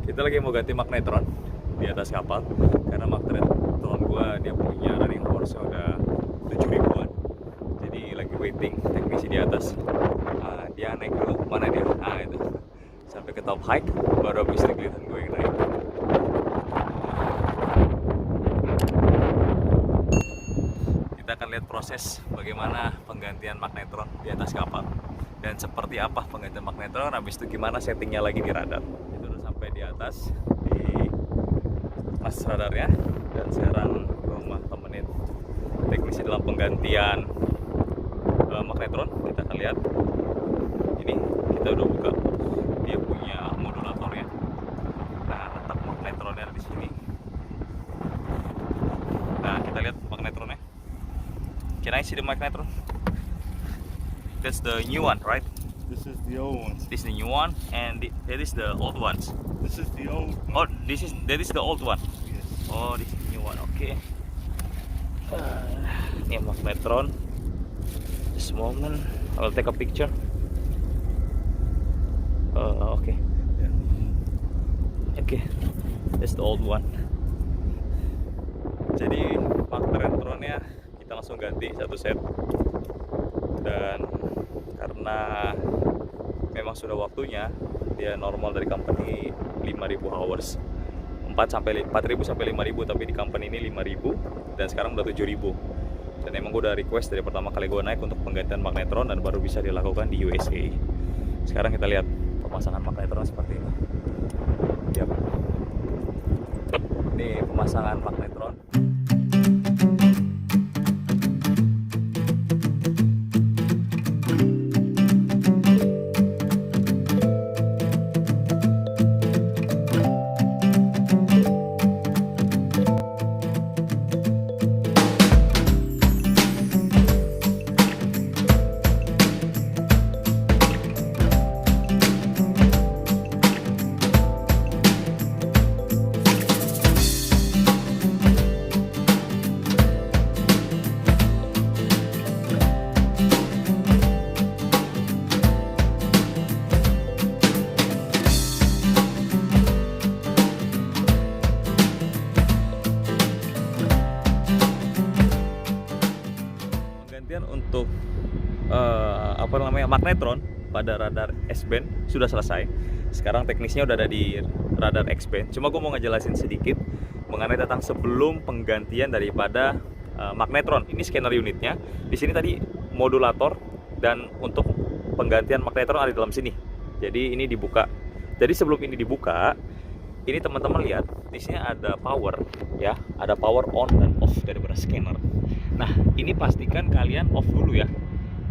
Kita lagi mau ganti magnetron di atas kapal karena magnetron gua dia punya running horse udah 7.000-an. Jadi lagi waiting teknisi di atas. Dia naik dulu, mana dia? Itu sampai ke top height baru habis itu kelihatan gue yang naik. Kita akan lihat proses bagaimana penggantian magnetron di atas kapal dan seperti apa penggantian magnetron, habis itu gimana settingnya lagi di radar. Itu udah sampai di atas di pas radarnya, dan sekarang gue mau temenin teknisi dalam penggantian magnetron. Kita akan lihat ini, kita udah buka dia punya modulatornya. Nah, letak magnetronnya di sini. Nah, kita lihat magnetronnya. Can I see the magnetron? That's the new one, right? This is the old ones. This is the new one, and that is the old ones. This is the old one. Oh, that is the old one. Yes. Oh, this is the new one. Okay. Ini magnetron. Just a moment. I will take a picture. Okay. Yeah. Okay. That's the old one. Jadi magnetronnya kita langsung ganti satu set. Dan karena memang sudah waktunya, dia normal dari company 5.000 hours, 4.000 sampai 5.000, tapi di company ini 5.000 dan sekarang udah 7.000. Dan emang gue udah request dari pertama kali gue naik untuk penggantian magnetron dan baru bisa dilakukan di USA. Sekarang kita lihat pemasangan magnetron seperti ini. Yap. Ini pemasangan magnetron. Untuk magnetron pada radar S-band sudah selesai. Sekarang teknisnya udah ada di radar X-band. Cuma gue mau ngejelasin sedikit mengenai tentang sebelum penggantian daripada magnetron. Ini scanner unitnya. Di sini tadi modulator, dan untuk penggantian magnetron ada di dalam sini. Jadi ini dibuka. Jadi sebelum ini dibuka, ini teman-teman lihat di sini ada power, ya, ada power on dan off daripada scanner. Nah, ini pastikan kalian off dulu ya.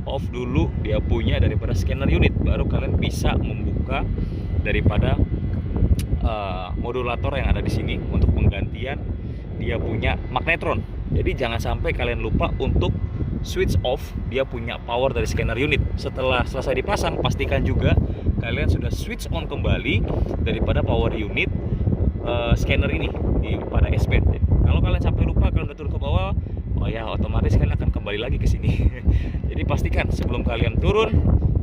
Off dulu dia punya daripada scanner unit, baru kalian bisa membuka daripada modulator yang ada di sini untuk penggantian dia punya magnetron. Jadi jangan sampai kalian lupa untuk switch off dia punya power dari scanner unit. Setelah selesai dipasang, pastikan juga kalian sudah switch on kembali daripada power unit scanner ini di pada S-band. Kalau kalian sampai lupa, kalian udah turun ke bawah, oh ya, otomatis kalian akan kembali lagi ke sini. Jadi pastikan sebelum kalian turun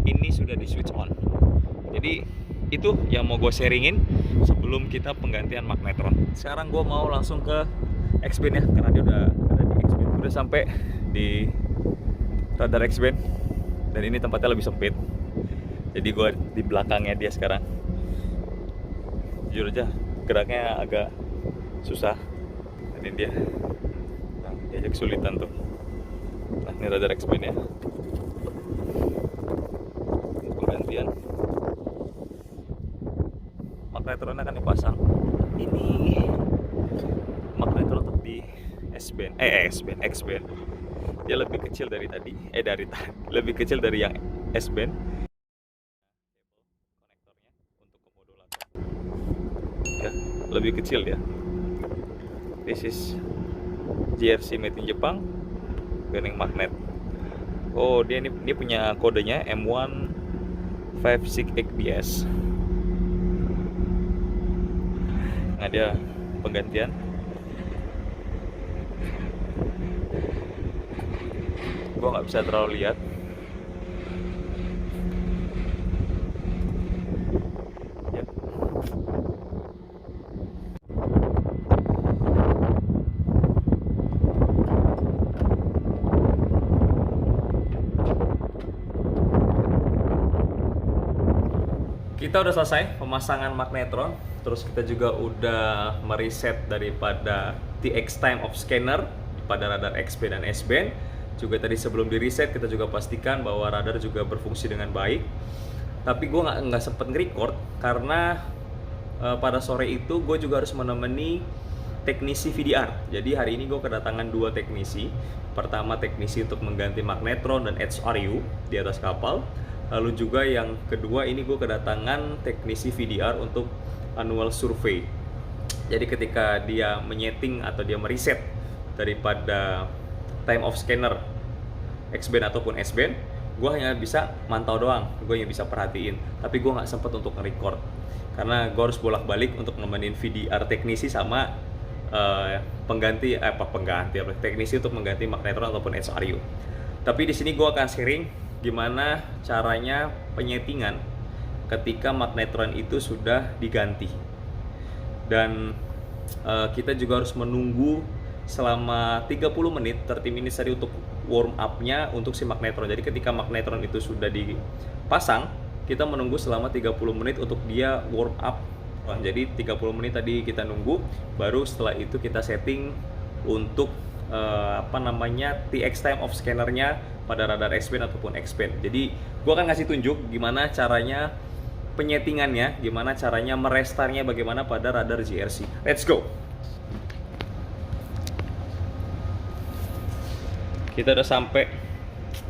ini sudah di switch on. Jadi itu yang mau gue sharingin sebelum kita penggantian magnetron. Sekarang gue mau langsung ke X-band ya, karena dia udah ada di X-band. Udah sampai di radar X-band dan ini tempatnya lebih sempit. Jadi gue di belakangnya dia sekarang. Jujur aja geraknya agak susah. Ini dia. Dia kesulitan tuh. Nah, ini radar X-band ya. Penggantian magnetron akan dipasang. Ini magnetron untuk di S-band, X-band. Dia lebih kecil dari tadi. Lebih kecil dari yang S-band. Konektornya untuk ke modulator. Ya, lebih kecil dia. This is JRC made in Jepang, bearing magnet. Oh, dia ini punya kodenya M156XBS. Nah, dia penggantian. Gua nggak bisa terlalu lihat. Ya. kita udah selesai pemasangan magnetron, terus kita juga udah mereset daripada TX time of scanner pada radar X-band dan S-band. Juga tadi sebelum di reset kita juga pastikan bahwa radar juga berfungsi dengan baik. Tapi gue nggak sempet nge-record karena pada sore itu gue juga harus menemani teknisi VDR. Jadi hari ini gue kedatangan 2 teknisi. Pertama teknisi untuk mengganti magnetron dan HRU di atas kapal. Lalu juga yang kedua ini gue kedatangan teknisi VDR untuk annual survey. Jadi ketika dia menyeting atau dia mereset daripada time of scanner X-band ataupun S-band, gue hanya bisa mantau doang, gue hanya bisa perhatiin. Tapi gue nggak sempet untuk nge-record karena gue harus bolak-balik untuk nemenin VDR teknisi sama teknisi untuk mengganti magnetron ataupun HRU. Tapi di sini gue akan sharing gimana caranya penyetingan ketika magnetron itu sudah diganti. Dan kita juga harus menunggu selama 30 menit, 30 minutes tadi untuk warm up-nya untuk si magnetron. Jadi ketika magnetron itu sudah dipasang, kita menunggu selama 30 menit untuk dia warm up. Jadi 30 menit tadi kita nunggu, baru setelah itu kita setting untuk TX time of scannernya pada radar S-band ataupun X-band. Jadi gua akan ngasih tunjuk gimana caranya penyetingannya, gimana caranya merestarnya, bagaimana pada radar JRC. Let's go. Kita udah sampai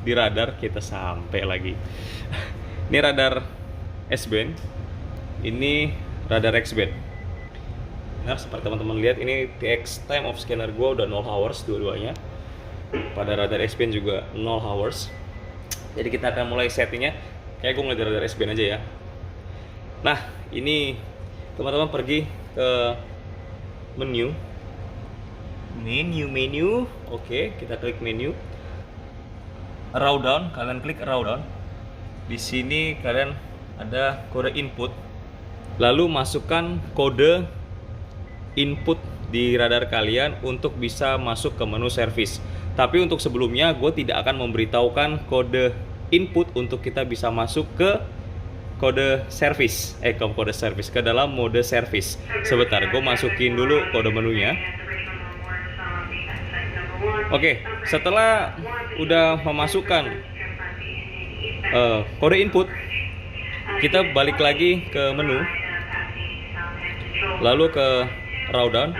di radar, kita sampai lagi. Ini radar S-band, ini radar X-band. Nah, seperti teman-teman lihat, ini TX time of scanner gua udah 0 hours dua-duanya. Pada radar S-band juga 0 hours. Jadi kita akan mulai settingnya. Kayak gue mulai dari radar S-band aja ya. Nah, ini teman-teman pergi ke menu. Oke, kita klik menu. Raw down, kalian klik raw down. Di sini kalian ada kode input. Lalu masukkan kode input di radar kalian untuk bisa masuk ke menu service. Tapi untuk sebelumnya gue tidak akan memberitahukan kode input untuk kita bisa masuk ke kode service, ke dalam mode service. Sebentar, gue masukin dulu kode menunya. Oke, setelah udah memasukkan kode input, kita balik lagi ke menu, lalu ke raw down.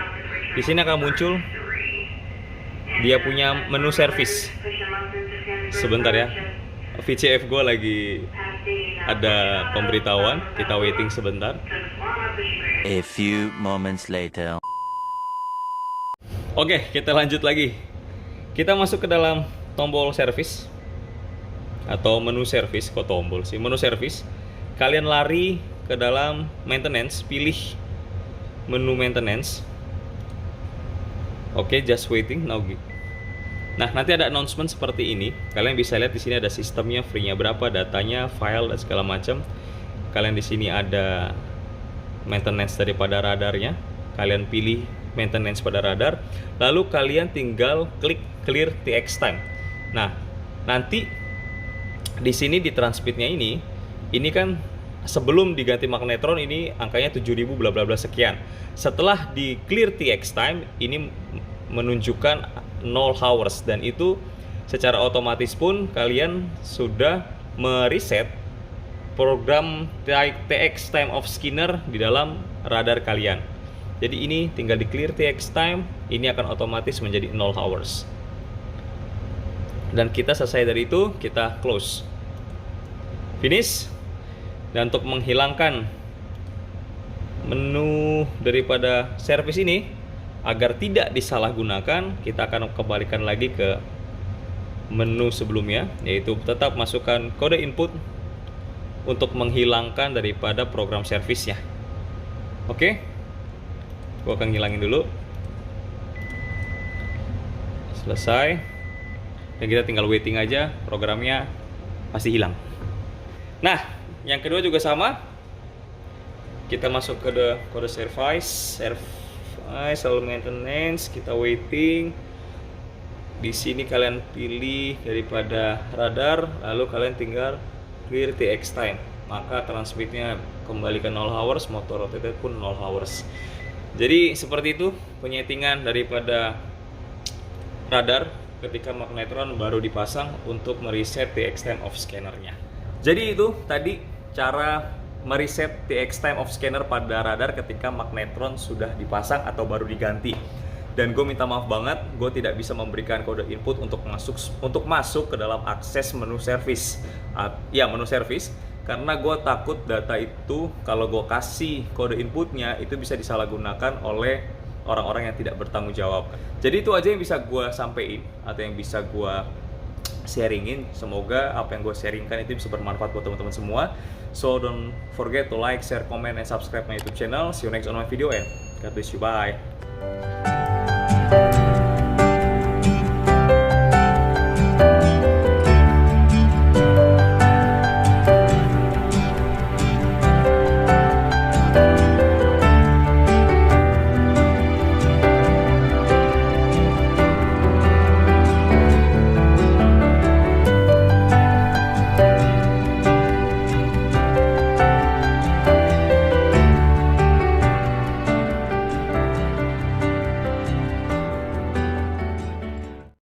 Di sini akan muncul dia punya menu service. Sebentar ya, VCF gue lagi ada pemberitahuan, kita waiting sebentar. A few moments later. Oke, kita lanjut lagi. Kita masuk ke dalam tombol service atau menu service, kok tombol sih, menu service. Kalian lari ke dalam maintenance, pilih menu maintenance. Oke, just waiting now. Nah, nanti ada announcement seperti ini. Kalian bisa lihat di sini ada sistemnya, free-nya berapa, datanya, file dan segala macam. Kalian di sini ada maintenance daripada radarnya. Kalian pilih maintenance pada radar, lalu kalian tinggal klik clear TX time. Nah, nanti di sini di transmitnya ini kan sebelum diganti magnetron ini angkanya 7000 bla bla bla sekian. Setelah di clear TX time ini menunjukkan 0 hours, dan itu secara otomatis pun kalian sudah mereset program TX time of scanner di dalam radar kalian. Jadi ini tinggal di clear TX time, ini akan otomatis menjadi 0 hours. Dan kita selesai dari itu, kita close. Finish. Dan untuk menghilangkan menu daripada service ini agar tidak disalahgunakan, kita akan kembalikan lagi ke menu sebelumnya, yaitu tetap masukkan kode input untuk menghilangkan daripada program service-nya. Oke, gua akan ngilangin dulu. Selesai, dan kita tinggal waiting aja, programnya pasti hilang. Nah, yang kedua juga sama, kita masuk ke kode service, lalu maintenance, kita waiting. Di sini kalian pilih daripada radar, lalu kalian tinggal clear TX time. maka transmitnya kembali ke 0 hours, motor rotated pun 0 hours. Jadi seperti itu penyetingan daripada radar ketika magnetron baru dipasang untuk mereset TX time of scannernya. Jadi itu tadi cara mereset TX time of scanner pada radar ketika magnetron sudah dipasang atau baru diganti. Dan gue minta maaf banget, gue tidak bisa memberikan kode input untuk masuk ke dalam akses menu service. Menu service, karena gue takut data itu kalau gue kasih kode inputnya itu bisa disalahgunakan oleh orang-orang yang tidak bertanggung jawab. Jadi itu aja yang bisa gue sampein atau yang bisa gue sharingin. Semoga apa yang gue sharingkan itu bisa bermanfaat buat teman-teman semua. So don't forget to like, share, comment, and subscribe my YouTube channel. See you next on my video and God bless you. Bye.